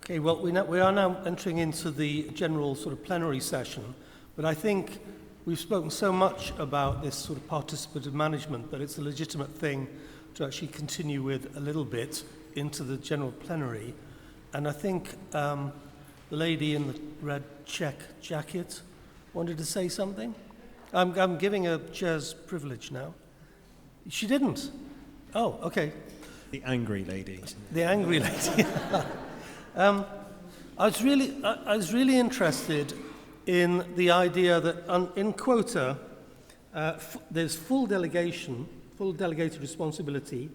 Okay, well, we are now entering into the general sort of plenary session, but I think we've spoken so much about this sort of participative management that it's a legitimate thing to actually continue with a little bit into the general plenary. And I think the lady in the red check jacket wanted to say something. I'm giving her chair's privilege now. She didn't. Oh, okay. The angry lady. The angry lady. I was really interested in the idea that in quota, there's full delegated responsibility,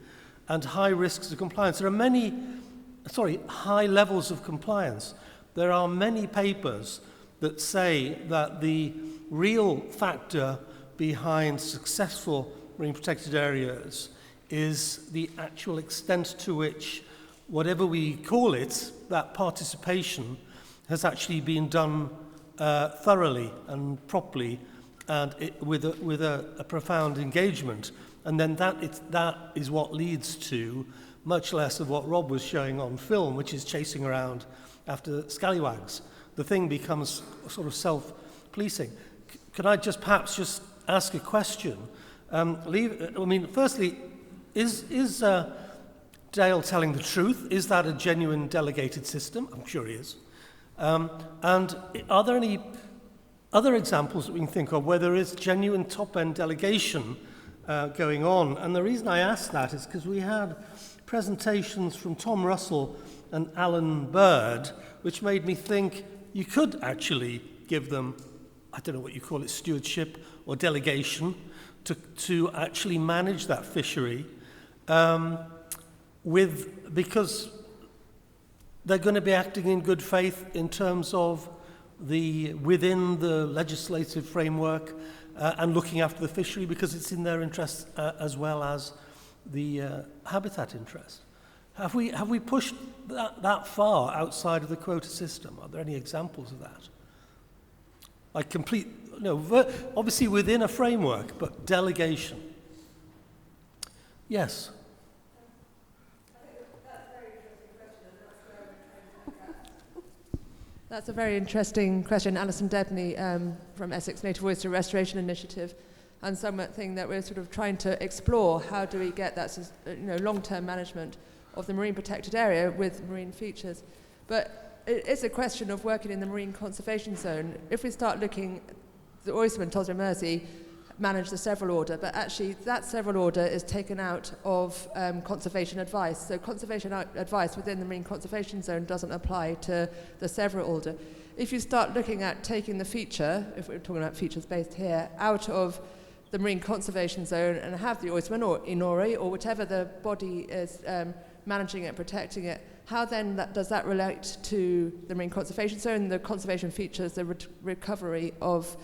and high risks of compliance. There are high levels of compliance. There are many papers that say that the real factor behind successful marine protected areas is the actual extent to which, whatever we call it, that participation has actually been done thoroughly and properly and with a profound engagement. And then that is what leads to much less of what Rob was showing on film, which is chasing around after scallywags. The thing becomes sort of self-policing. Could I perhaps just ask a question? Firstly, is Dale telling the truth? Is that a genuine delegated system? I'm sure he is. And are there any other examples that we can think of where there is genuine top-end delegation going on? And the reason I ask that is because we had presentations from Tom Russell and Alan Bird, which made me think you could actually give them, I don't know what you call it, stewardship or delegation, to actually manage that fishery, because they're going to be acting in good faith in terms of within the legislative framework and looking after the fishery, because it's in their interest as well as the habitat interest. Have we pushed that far outside of the quota system? Are there any examples of that? Like obviously within a framework, but delegation. Yes. That's a very interesting question. Alison Debney from Essex Native Oyster Restoration Initiative, and something that we're sort of trying to explore. How do we get that long-term management of the marine protected area with marine features? But it's a question of working in the marine conservation zone. If we start looking, the oystermen, Tosra Mersey, manage the several order, but actually that several order is taken out of conservation advice. So conservation advice within the marine conservation zone doesn't apply to the several order. If you start looking at taking the feature, if we're talking about features based here, out of the marine conservation zone and have the oysterman or Inori or whatever the body is managing it, protecting it, how then does that relate to the marine conservation zone, the conservation features, the recovery of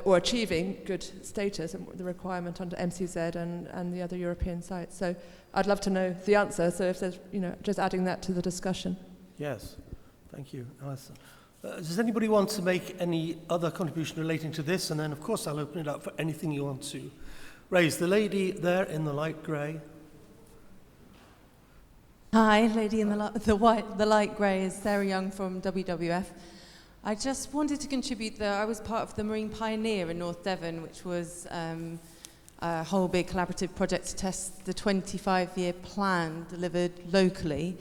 or achieving good status and the requirement under MCZ and the other European sites. So I'd love to know the answer. So if there's, just adding that to the discussion. Yes, thank you, Alison. Does anybody want to make any other contribution relating to this? And then, of course, I'll open it up for anything you want to raise. The lady there in the light grey. Hi, lady in the light grey is Sarah Young from WWF. I just wanted to contribute that I was part of the Marine Pioneer in North Devon, which was a whole big collaborative project to test the 25-year plan delivered locally.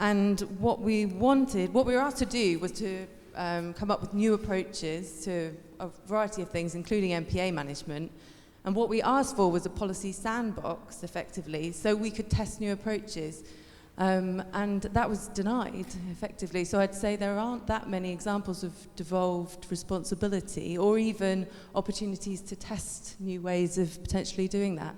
And what we were asked to do was to come up with new approaches to a variety of things, including MPA management. And what we asked for was a policy sandbox, effectively, so we could test new approaches. And that was denied, effectively. So I'd say there aren't that many examples of devolved responsibility or even opportunities to test new ways of potentially doing that.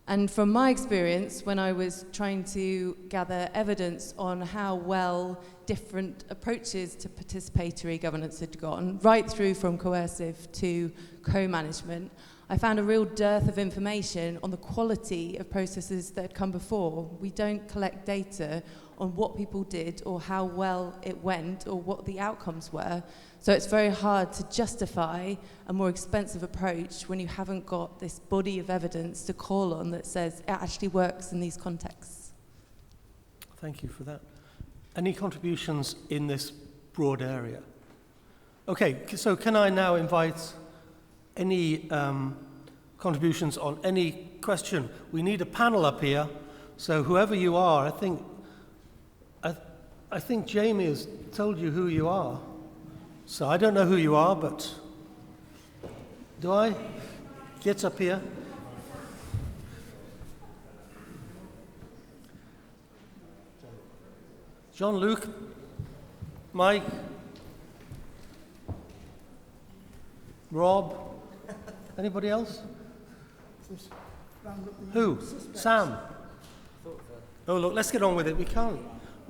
And from my experience, when I was trying to gather evidence on how well different approaches to participatory governance had gone, right through from coercive to co-management, I found a real dearth of information on the quality of processes that had come before. We don't collect data on what people did or how well it went or what the outcomes were. So it's very hard to justify a more expensive approach when you haven't got this body of evidence to call on that says it actually works in these contexts. Thank you for that. Any contributions in this broad area? Okay, so can I now invite any contributions on any question? We need a panel up here, so whoever you are, I think Jamie has told you who you are. So I don't know who you are, but do I? Get up here. Jean-Luc, Mike, Rob, anybody else? Who? Sam? Oh, look, let's get on with it. We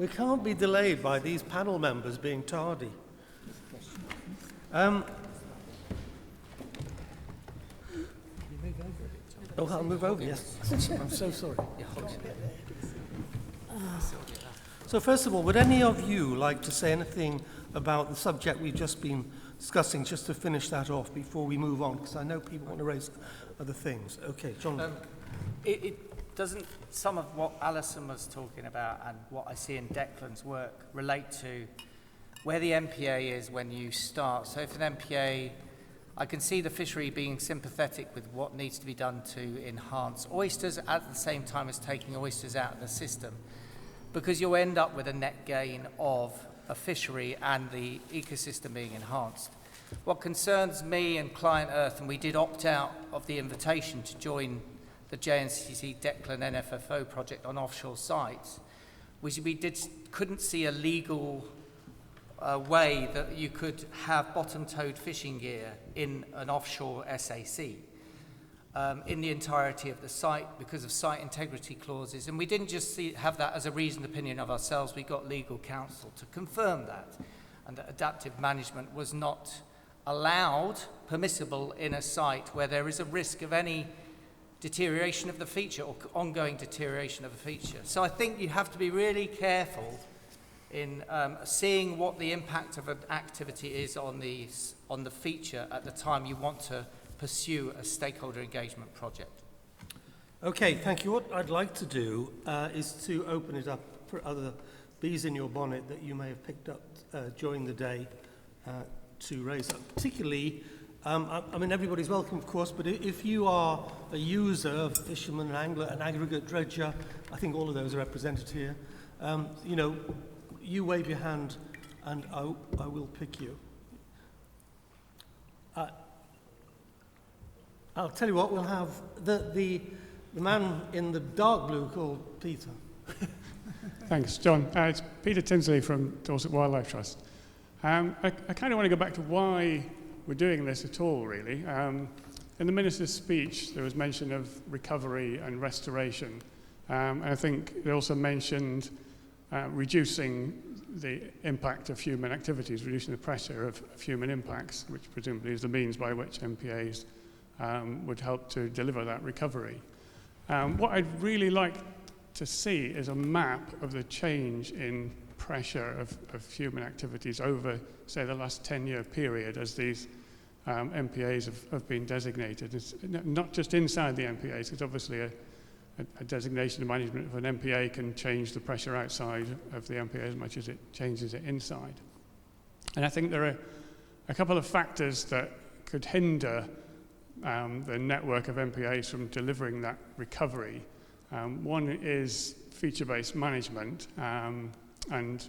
can't be delayed by these panel members being tardy. Oh, I'll move over, yes. I'm so sorry. So first of all, would any of you like to say anything about the subject we've just been discussing, just to finish that off before we move on? Because I know people want to raise other things. Okay, John. It doesn't, some of what Alison was talking about and what I see in Declan's work relate to where the MPA is when you start. So if an MPA, I can see the fishery being sympathetic with what needs to be done to enhance oysters at the same time as taking oysters out of the system, because you'll end up with a net gain of a fishery and the ecosystem being enhanced. What concerns me and Client Earth, and we did opt out of the invitation to join the JNCC Declan NFFO project on offshore sites, was we couldn't see a legal way that you could have bottom-towed fishing gear in an offshore SAC. In the entirety of the site because of site integrity clauses. And we didn't just have that as a reasoned opinion of ourselves, we got legal counsel to confirm that, and that adaptive management was not permissible in a site where there is a risk of any deterioration of the feature or ongoing deterioration of a feature. So I think you have to be really careful in seeing what the impact of an activity is on the feature at the time you want to pursue a stakeholder engagement project. Okay, thank you. What I'd like to do is to open it up for other bees in your bonnet that you may have picked up during the day to raise up. Particularly, I mean, everybody's welcome, of course, but if you are a user, a fisherman, an angler, an aggregate dredger, I think all of those are represented here, you know, you wave your hand and I will pick you. I'll tell you what, we'll have the man in the dark blue called Peter. Thanks, John. It's Peter Tinsley from Dorset Wildlife Trust. I kind of want to go back to why we're doing this at all, really. In the Minister's speech, there was mention of recovery and restoration. And I think they also mentioned reducing the impact of human activities, reducing the pressure of human impacts, which presumably is the means by which MPAs would help to deliver that recovery. What I'd really like to see is a map of the change in pressure of human activities over, say, the last 10-year period as these MPAs have been designated. It's not just inside the MPAs, because obviously a designation of management of an MPA can change the pressure outside of the MPA as much as it changes it inside. And I think there are a couple of factors that could hinder the network of MPAs from delivering that recovery. One is feature-based management, and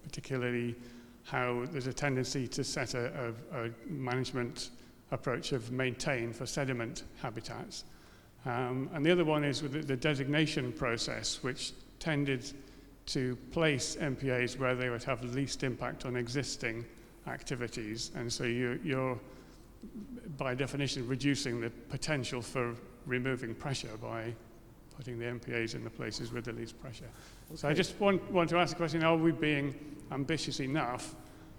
particularly how there's a tendency to set a management approach of maintain for sediment habitats. And the other one is with the designation process, which tended to place MPAs where they would have the least impact on existing activities. And so you're by definition, reducing the potential for removing pressure by putting the MPAs in the places with the least pressure. Okay. So I just want to ask the question, are we being ambitious enough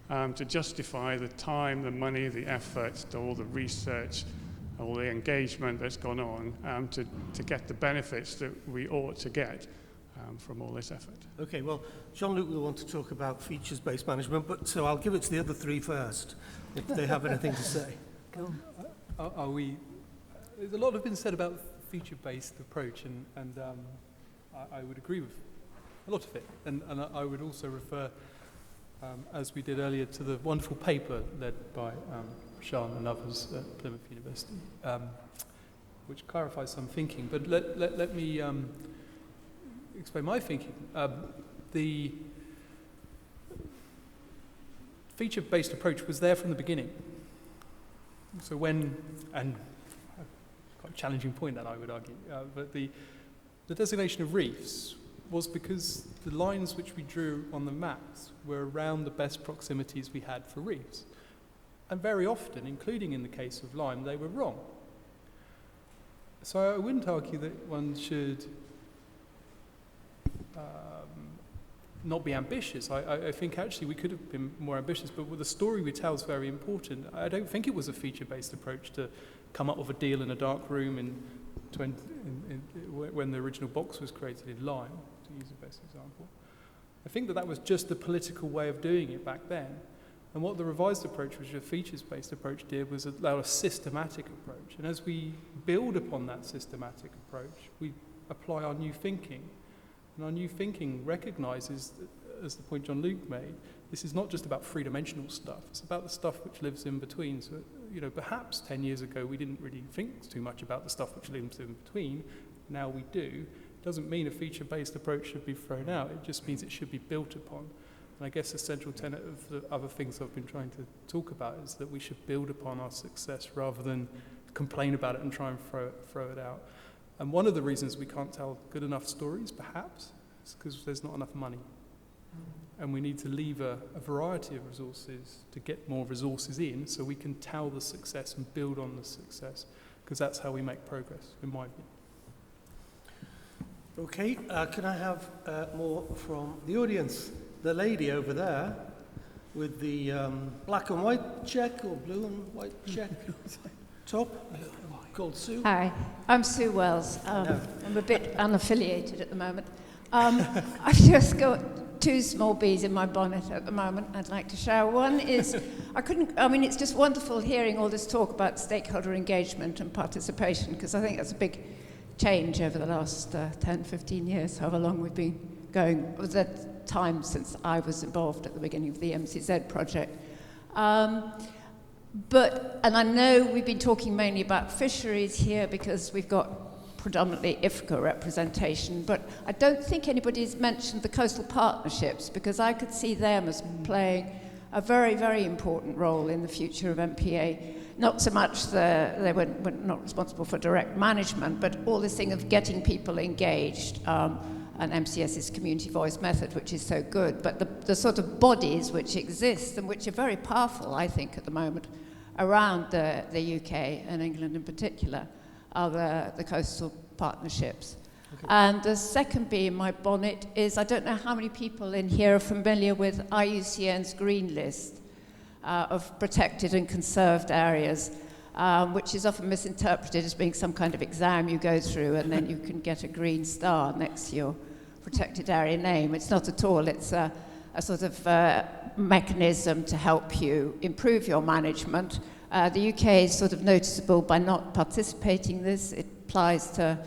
to justify the time, the money, the effort, all the research, all the engagement that's gone on to get the benefits that we ought to get from all this effort? Okay, well, Jean-Luc will want to talk about features-based management, but so I'll give it to the other three first, if they have anything to say. There's a lot has been said about feature-based approach, and I would agree with a lot of it. And I would also refer, as we did earlier, to the wonderful paper led by Jean and others at Plymouth University, which clarifies some thinking. But let me explain my thinking. The feature-based approach was there from the beginning. So and quite a challenging point that I would argue, but the designation of reefs was because the lines which we drew on the maps were around the best proximities we had for reefs. And very often, including in the case of Lyme, they were wrong. So I wouldn't argue that one should not be ambitious. I think actually we could have been more ambitious, but the story we tell is very important. I don't think it was a feature-based approach to come up with a deal in a dark room when the original box was created in Lyme, to use the best example. I think that was just the political way of doing it back then. And what the revised approach, which is a features-based approach, did was allow a systematic approach. And as we build upon that systematic approach, we apply our new thinking. And our new thinking recognizes, as the point Jean-Luc made, this is not just about three-dimensional stuff. It's about the stuff which lives in between. So, perhaps 10 years ago we didn't really think too much about the stuff which lives in between. Now we do. It doesn't mean a feature-based approach should be thrown out. It just means it should be built upon. And I guess the central tenet of the other things I've been trying to talk about is that we should build upon our success rather than complain about it and try and throw it out. And one of the reasons we can't tell good enough stories, perhaps, is because there's not enough money. And we need to lever a variety of resources to get more resources in so we can tell the success and build on the success, because that's how we make progress, in my view. Okay, can I have more from the audience? The lady over there with the black and white check or blue and white check top, called Sue. Hi, I'm Sue Wells. I'm a bit unaffiliated at the moment. I've just got two small bees in my bonnet at the moment I'd like to share. One is, it's just wonderful hearing all this talk about stakeholder engagement and participation, because I think that's a big change over the last 10, 15 years, however long we've been going. It was that time since I was involved at the beginning of the MCZ project. And I know we've been talking mainly about fisheries here because we've got predominantly IFCA representation, but I don't think anybody's mentioned the coastal partnerships, because I could see them as playing a very, very important role in the future of MPA. Not so much they were not responsible for direct management, but all this thing of getting people engaged, and MCS's community voice method, which is so good, but the sort of bodies which exist and which are very powerful, I think, at the moment, around the UK and England in particular, are the coastal partnerships. Okay. And the second bee in my bonnet is, I don't know how many people in here are familiar with IUCN's Green List of protected and conserved areas, which is often misinterpreted as being some kind of exam you go through and then you can get a green star next to your protected area name. It's not at all. It's a sort of mechanism to help you improve your management. The UK is sort of noticeable by not participating in this. It applies to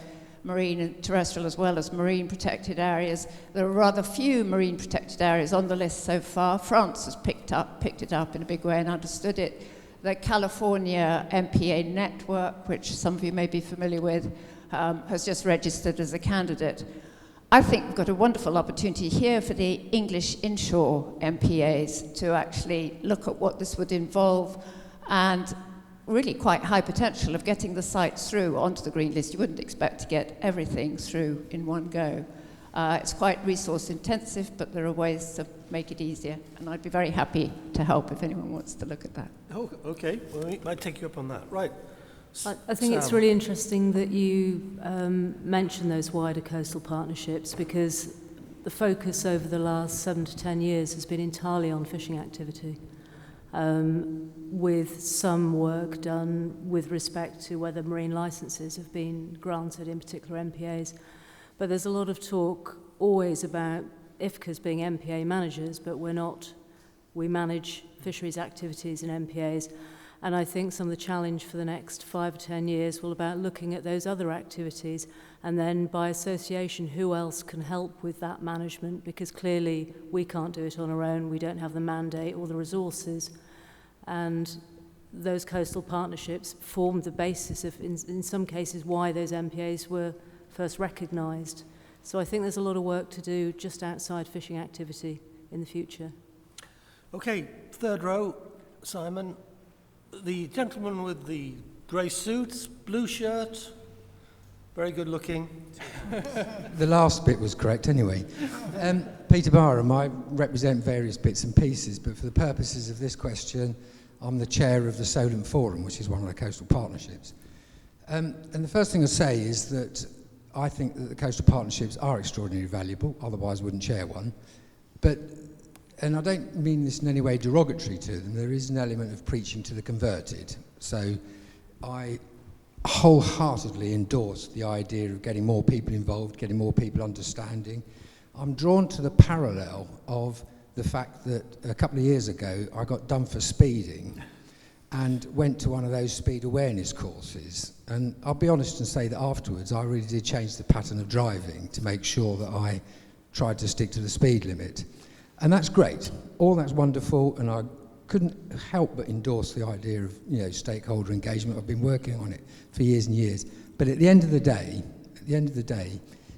marine and terrestrial as well as marine protected areas. There are rather few marine protected areas on the list so far. France has picked it up in a big way and understood it. The California MPA network, which some of you may be familiar with, has just registered as a candidate. I think we've got a wonderful opportunity here for the English inshore MPAs to actually look at what this would involve, and really quite high potential of getting the sites through onto the green list. You wouldn't expect to get everything through in one go. It's quite resource intensive, but there are ways to make it easier, and I'd be very happy to help if anyone wants to look at that. Oh, okay, well, we might take you up on that. Right. I think it's really interesting that you mention those wider coastal partnerships, because the focus over the last 7 to 10 years has been entirely on fishing activity, with some work done with respect to whether marine licenses have been granted in particular MPAs. But there's a lot of talk always about IFCAs being MPA managers, but we manage fisheries activities in MPAs. And I think some of the challenge for the next 5 or 10 years will about looking at those other activities and then by association, who else can help with that management, because clearly we can't do it on our own. We don't have the mandate or the resources. And those coastal partnerships formed the basis of, in some cases, why those MPAs were first recognised. So I think there's a lot of work to do just outside fishing activity in the future. Okay, third row, Simon. The gentleman with the grey suit, blue shirt, very good looking. The last bit was correct anyway. Peter Barham, I represent various bits and pieces, but for the purposes of this question, I'm the chair of the Solandt Forum, which is one of the coastal partnerships. And the first thing I'll say is that I think that the coastal partnerships are extraordinarily valuable, otherwise I wouldn't chair one. But, and I don't mean this in any way derogatory to them, there is an element of preaching to the converted. So I wholeheartedly endorse the idea of getting more people involved, getting more people understanding. I'm drawn to the parallel of the fact that a couple of years ago I got done for speeding and went to one of those speed awareness courses. And I'll be honest and say that afterwards I really did change the pattern of driving to make sure that I tried to stick to the speed limit. And that's great. All that's wonderful, and I couldn't help but endorse the idea of, you know, stakeholder engagement. I've been working on it for years and years. But at the end of the day,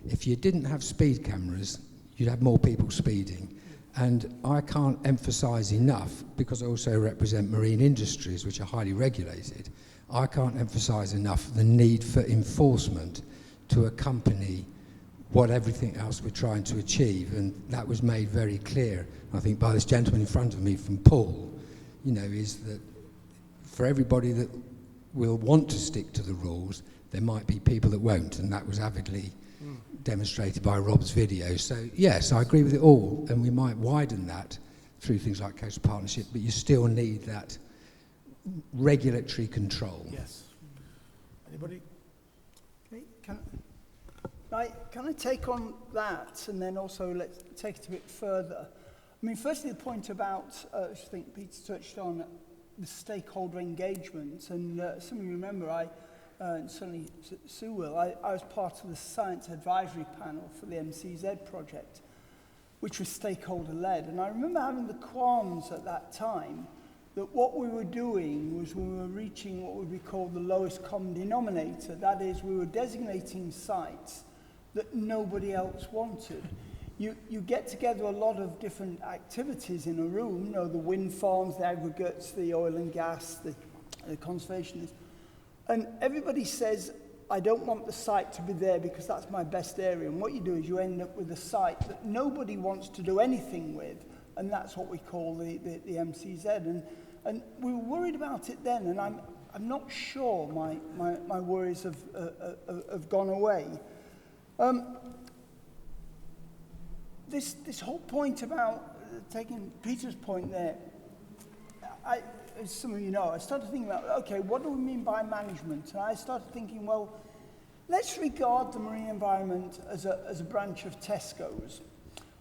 if you didn't have speed cameras, you'd have more people speeding. And I can't emphasise enough, because I also represent marine industries which are highly regulated, I can't emphasise enough the need for enforcement to accompany what everything else we're trying to achieve. And that was made very clear, I think, by this gentleman in front of me from Paul, you know, is that for everybody that will want to stick to the rules, there might be people that won't, and that was avidly demonstrated by Rob's video. So yes, I agree with it all, and we might widen that through things like coastal partnership, but you still need that regulatory control. Yes. Anybody? Okay, can I take on that, and then also let's take it a bit further? I mean, firstly, the point about, I think Peter touched on the stakeholder engagement, and some of you remember, and certainly Sue will, I was part of the science advisory panel for the MCZ project, which was stakeholder-led. And I remember having the qualms at that time that what we were doing was we were reaching what would be called the lowest common denominator. That is, we were designating sites that nobody else wanted. You get together a lot of different activities in a room, you know, the wind farms, the aggregates, the oil and gas, the conservationists. And everybody says, I don't want the site to be there because that's my best area. And what you do is you end up with a site that nobody wants to do anything with, and that's what we call the MCZ. And we were worried about it then, and I'm not sure my worries have gone away. This whole point about taking Peter's point there, as some of you know, I started thinking about, okay, what do we mean by management? And I started thinking, well, let's regard the marine environment as a branch of Tesco's.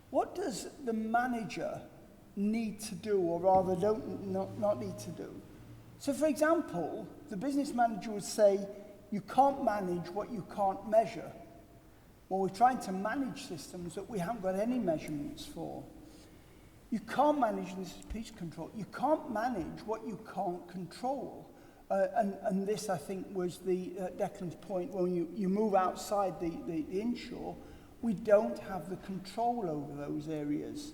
What does the manager need to do, or rather not need to do? So, for example, the business manager would say, you can't manage what you can't measure. Well, we're trying to manage systems that we haven't got any measurements for. You can't manage, this is peace control, you can't manage what you can't control. And this, I think, was Declan's point. When you move outside the inshore, we don't have the control over those areas.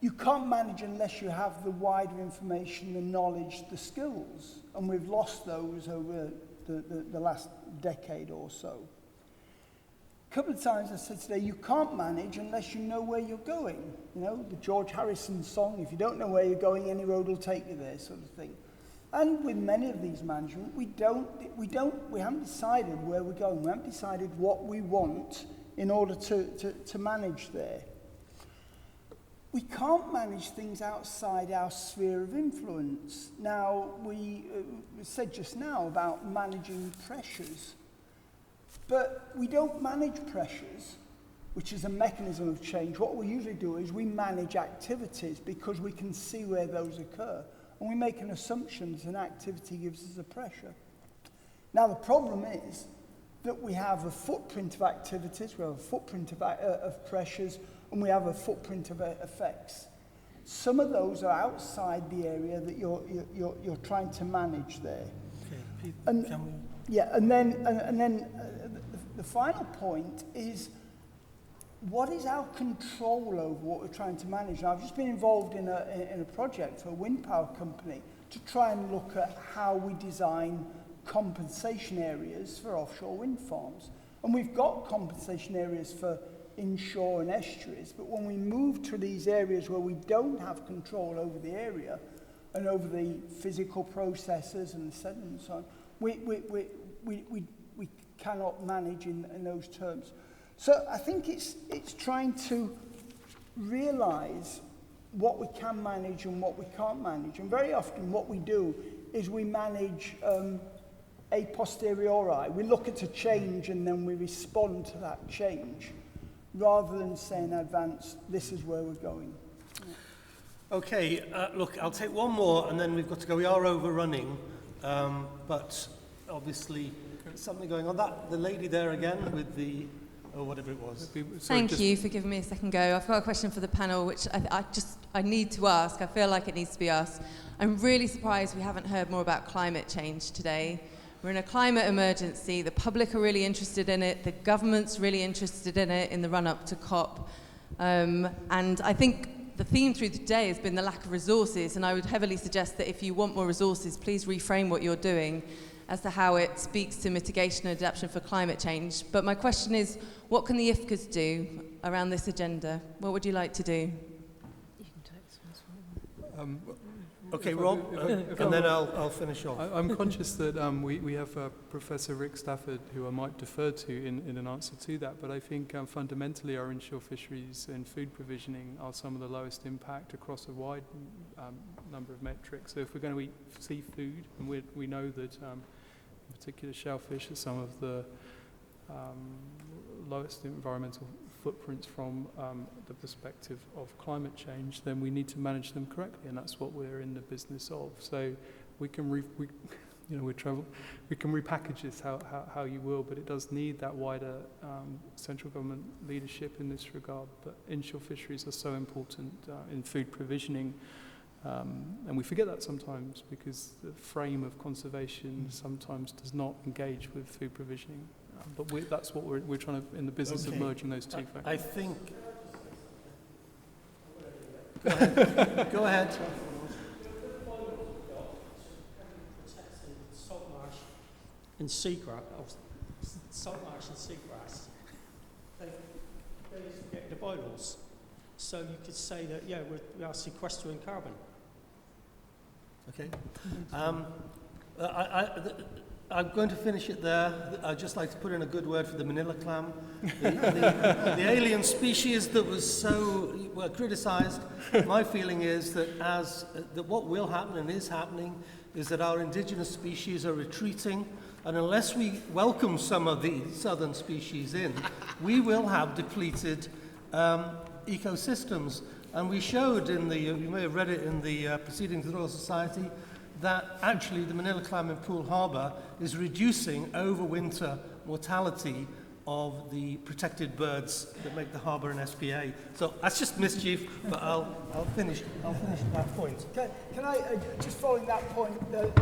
You can't manage unless you have the wider information, the knowledge, the skills. And we've lost those over the last decade or so. A couple of times I said today, you can't manage unless you know where you're going. You know, the George Harrison song, if you don't know where you're going, any road will take you there, sort of thing. And with many of these management, we haven't decided where we're going. We haven't decided what we want in order to manage there. We can't manage things outside our sphere of influence. Now, we said just now about managing pressures. But we don't manage pressures, which is a mechanism of change. What we usually do is we manage activities because we can see where those occur. and we make an assumption that an activity gives us a pressure. Now the problem is that we have a footprint of activities, we have a footprint of pressures, and we have a footprint of effects. Some of those are outside the area that you're trying to manage there. Okay, and can we... yeah, and then the final point is, what is our control over what we're trying to manage? Now, I've just been involved in a project for a wind power company to try and look at how we design compensation areas for offshore wind farms. And we've got compensation areas for inshore and estuaries, but when we move to these areas where we don't have control over the area and over the physical processes and the sediment and so on, we cannot manage in those terms. So I think it's trying to realise what we can manage and what we can't manage. And very often what we do is we manage a posteriori. We look at a change and then we respond to that change, rather than say in advance, this is where we're going. Okay, look, I'll take one more and then we've got to go. We are overrunning, but obviously something going on. The lady there again with the, or whatever it was. Thank you for giving me a second go. I've got a question for the panel, which I need to ask. I feel like it needs to be asked. I'm really surprised we haven't heard more about climate change today. We're in a climate emergency. The public are really interested in it. The government's really interested in it in the run-up to COP. And I think the theme through the day has been the lack of resources. And I would heavily suggest that if you want more resources, please reframe what you're doing as to how it speaks to mitigation and adaptation for climate change. But my question is, what can the IFCAs do around this agenda? What would you like to do? You can take this one. Okay, Rob, and then I'll finish off. I'm conscious that we have Professor Rick Stafford, who I might defer to in an answer to that, but I think fundamentally our inshore fisheries and food provisioning are some of the lowest impact across a wide number of metrics. So if we're going to eat seafood, and we know that in particular shellfish are some of the lowest environmental footprints from the perspective of climate change, then we need to manage them correctly, and that's what we're in the business of. So we can repackage this how you will, but it does need that wider central government leadership in this regard. But inshore fisheries are so important in food provisioning, and we forget that sometimes because the frame of conservation sometimes does not engage with food provisioning. But that's what we're trying to, in the business of merging those two factors. I think... Go ahead. Go ahead. Salt marsh and seagrass, salt marsh and seagrass, they get the bylaws. So you could say that, yeah, we are sequestering carbon. Okay. I'm going to finish it there. I'd just like to put in a good word for the manila clam, the alien species that was so criticised. My feeling is that that what will happen and is happening is that our indigenous species are retreating, and unless we welcome some of the southern species in, we will have depleted ecosystems. And we showed you may have read it in the Proceedings of the Royal Society, that actually the manila clam in Poole Harbour is reducing overwinter mortality of the protected birds that make the harbour an SPA. So that's just mischief, but I'll finish that point. Can I, just following that point, the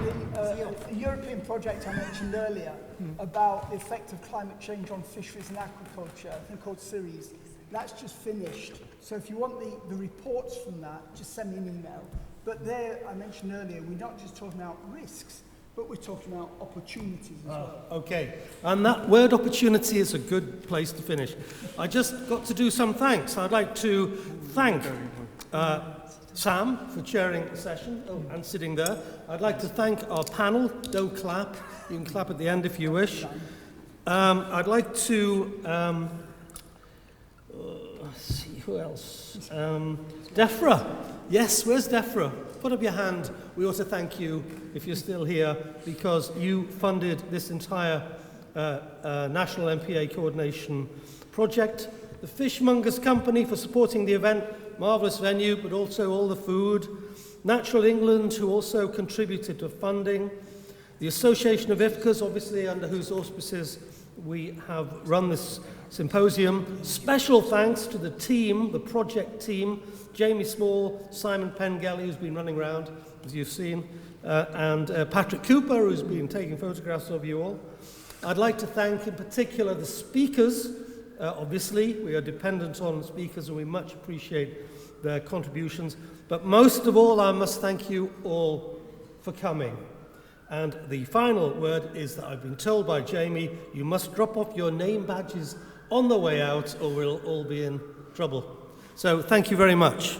European project I mentioned earlier about the effect of climate change on fisheries and aquaculture, I think called Ceres, that's just finished. So if you want the reports from that, just send me an email. But there, I mentioned earlier, we're not just talking about risks, but we're talking about opportunities as well. Okay, and that word opportunity is a good place to finish. I just got to do some thanks. I'd like to thank Sam for chairing the session and sitting there. I'd like to thank our panel. Don't clap. You can clap at the end if you wish. I'd like to... let's see, who else? Defra. Yes, where's Defra? Put up your hand. We also thank you, if you're still here, because you funded this entire national MPA coordination project. the Fishmongers Company for supporting the event, marvellous venue, but also all the food, Natural England, who also contributed to funding, the Association of IFCAs, obviously under whose auspices we have run this symposium. Special thanks to the team, the project team, Jamie Small, Simon Pengelly, who's been running around, as you've seen, and Patrick Cooper, who's been taking photographs of you all. I'd like to thank in particular the speakers. Obviously, we are dependent on speakers and we much appreciate their contributions. But most of all, I must thank you all for coming. And the final word is that I've been told by Jamie, you must drop off your name badges on the way out or we'll all be in trouble. So thank you very much.